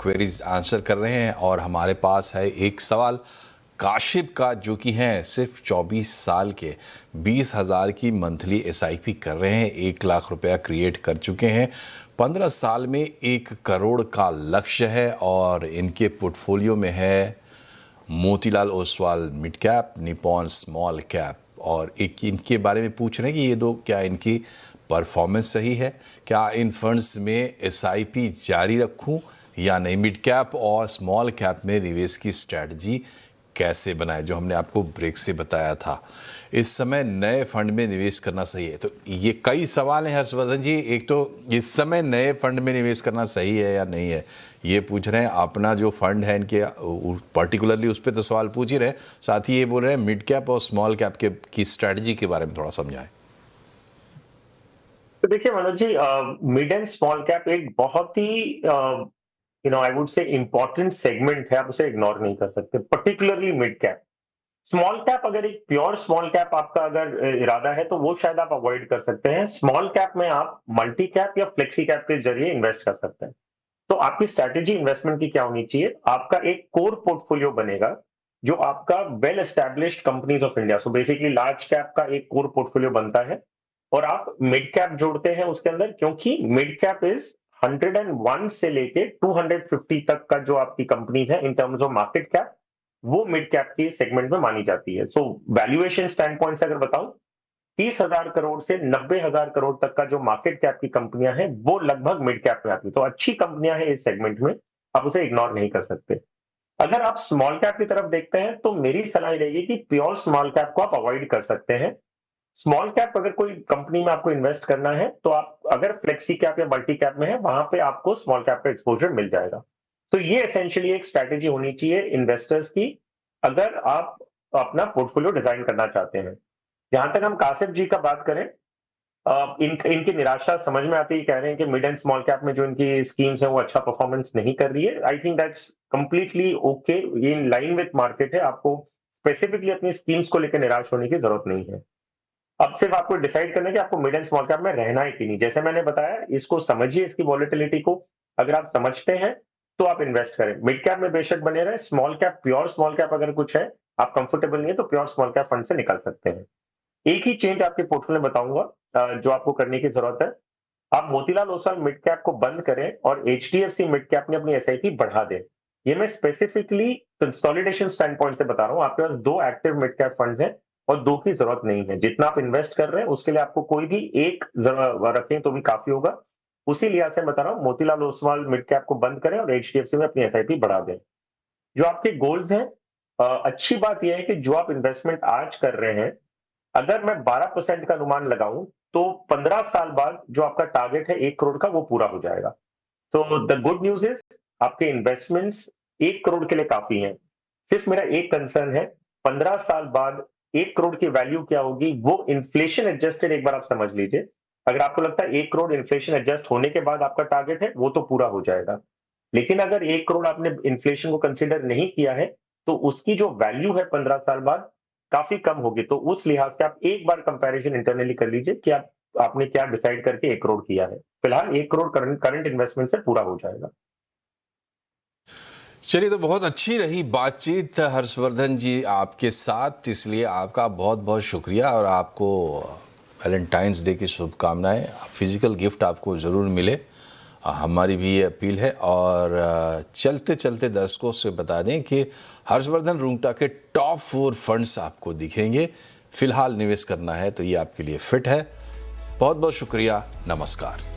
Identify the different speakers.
Speaker 1: Queries answer कर रहे हैं और हमारे पास है एक सवाल काशिफ का, जो कि हैं सिर्फ 24 साल के 20,000 की मंथली SIP कर रहे हैं, 1 लाख रुपया क्रिएट कर चुके हैं, 15 साल में 1 करोड़ का लक्ष्य है और इनके पोर्टफोलियो में है Motilal Oswal mid cap, Nippon small cap. और एक इनके बारे में पूछ रहे हैं कि ये दो, क्या इनकी परफॉर्मेंस सही है, क्या इन फंड्स में SIP जारी रखूं या नहीं, मिड कैप और स्मॉल कैप में निवेश की स्ट्रैटेजी कैसे बनाए, जो हमने आपको ब्रेक से बताया था। इस समय नए फंड में निवेश करना सही है? तो ये कई सवाल हैं हर्षवर्धन जी। एक तो इस समय नए फंड में निवेश करना सही है या नहीं है, ये पूछ रहे हैं। अपना जो फंड है इनके पर्टिकुलरली उस पर तो सवाल पूछ ही रहे हैं, साथ ही ये बोल रहे हैं मिड कैप और स्मॉल कैप के की स्ट्रैटेजी के बारे में थोड़ा समझाएं।
Speaker 2: तो देखिए Manoj ji, mid and small cap एक बहुत ही I would say important segment है, आप उसे इग्नोर नहीं कर सकते, particularly mid cap. Small cap, अगर एक प्योर स्मॉल कैप आपका अगर इरादा है तो वो शायद आप अवॉइड कर सकते हैं। स्मॉल कैप में आप मल्टी कैप या फ्लेक्सी कैप के जरिए इन्वेस्ट कर सकते हैं। तो आपकी स्ट्रैटेजी इन्वेस्टमेंट की क्या होनी चाहिए? आपका एक कोर पोर्टफोलियो बनेगा जो आपका well established companies of India, so basically large cap का एक कोर पोर्टफोलियो बनता है और आप मिड कैप जोड़ते हैं उसके अंदर, क्योंकि मिड कैप इज 101 से लेके 250 तक का जो आपकी कंपनीज है in terms of market cap, वो मिड कैप की सेगमेंट में मानी जाती है। सो वैल्यूएशन स्टैंड पॉइंट से अगर बताऊं, 30,000 करोड़ से 90,000 करोड़ तक का जो मार्केट कैप की कंपनियां हैं वो लगभग मिड कैप में आती है। तो अच्छी कंपनियां हैं इस सेगमेंट में, आप उसे इग्नोर नहीं कर सकते। अगर आप स्मॉल कैप की तरफ देखते हैं तो मेरी सलाह रहेगी कि प्योर स्मॉल कैप को आप अवॉइड कर सकते हैं। स्मॉल कैप अगर कोई कंपनी में आपको इन्वेस्ट करना है तो आप अगर फ्लेक्सी कैप या मल्टी कैप में है, वहां पे आपको स्मॉल कैप का एक्सपोजर मिल जाएगा। तो ये एसेंशियली एक स्ट्रैटेजी होनी चाहिए इन्वेस्टर्स की, अगर आप अपना पोर्टफोलियो डिजाइन करना चाहते हैं। जहां तक हम कासिफ जी का बात करें, इनकी निराशा समझ में आती है, कह रहे हैं कि मिड एंड स्मॉल कैप में जो इनकी स्कीम्स है वो अच्छा परफॉर्मेंस नहीं कर रही है। I think that's completely okay, ये इन लाइन विथ मार्केट है। आपको स्पेसिफिकली अपनी स्कीम्स को लेकर निराश होने की जरूरत नहीं है। अब सिर्फ आपको डिसाइड करना है कि आपको मिड एंड स्मॉल कैप में रहना है कि नहीं। जैसे मैंने बताया, इसको समझिए, इसकी वॉलेटिलिटी को। अगर आप समझते हैं तो आप इन्वेस्ट करें। मिड कैप में बेशक बने रहे, small cap, pure small cap अगर कुछ है, आप कंफर्टेबल नहीं है तो प्योर स्मॉल कैप फंड से निकल सकते हैं। एक ही चेंज आपके पोर्टफोलियो में बताऊंगा जो आपको करने की जरूरत है। आप मोतीलाल ओसवाल मिड कैप को बंद करें और HDFC मिड कैप में अपनी SIP बढ़ा दें। ये मैं स्पेसिफिकली कंसोलिडेशन स्टैंड पॉइंट से बता रहा हूं। आपके पास 2 एक्टिव मिड कैप फंड्स हैं और 2 की जरूरत नहीं है। जितना आप इन्वेस्ट कर रहे हैं उसके लिए आपको कोई भी एक रखें तो भी काफी होगा। उसी लिहाज से बता रहा हूं, मोतीलाल ओसवाल मिड कैप को बंद करें और HDFC में अपनी SIP बढ़ा दें। जो आपके गोल्स हैं, अच्छी बात यह है कि जो आप इन्वेस्टमेंट आज कर रहे हैं, अगर मैं 12% का अनुमान लगाऊं तो 15 साल बाद जो आपका टारगेट है 1 करोड़ का, वो पूरा हो जाएगा। तो द गुड न्यूज इज आपके इन्वेस्टमेंट्स 1 करोड़ के लिए काफी हैं। सिर्फ मेरा एक कंसर्न है, 15 साल बाद 1 करोड़ की वैल्यू क्या होगी वो इन्फ्लेशन एडजस्टेड एक बार आप समझ लीजिए। अगर आपको लगता है 1 करोड़ इन्फ्लेशन एडजस्ट होने के बाद आपका टारगेट है, वो तो पूरा हो जाएगा। लेकिन अगर 1 करोड़ आपने इन्फ्लेशन को कंसिडर नहीं किया है तो उसकी जो वैल्यू है 15 साल बाद काफी कम होगी। तो उस लिहाज से आप एक बार कंपैरिजन इंटरनली कर लीजिए कि आपने क्या डिसाइड करके 1 करोड़ किया है। फिलहाल 1 करोड़ करंट इन्वेस्टमेंट से पूरा हो जाएगा।
Speaker 1: चलिए, तो बहुत अच्छी रही बातचीत हर्षवर्धन जी आपके साथ, इसलिए आपका बहुत बहुत शुक्रिया और आपको वैलेंटाइंस डे की शुभकामनाएं। फिजिकल गिफ्ट आपको ज़रूर मिले, हमारी भी ये अपील है। और चलते चलते दर्शकों से बता दें कि हर्षवर्धन रुंगटा के टॉप 4 फंड्स आपको दिखेंगे। फिलहाल निवेश करना है तो ये आपके लिए फिट है। बहुत बहुत शुक्रिया, नमस्कार।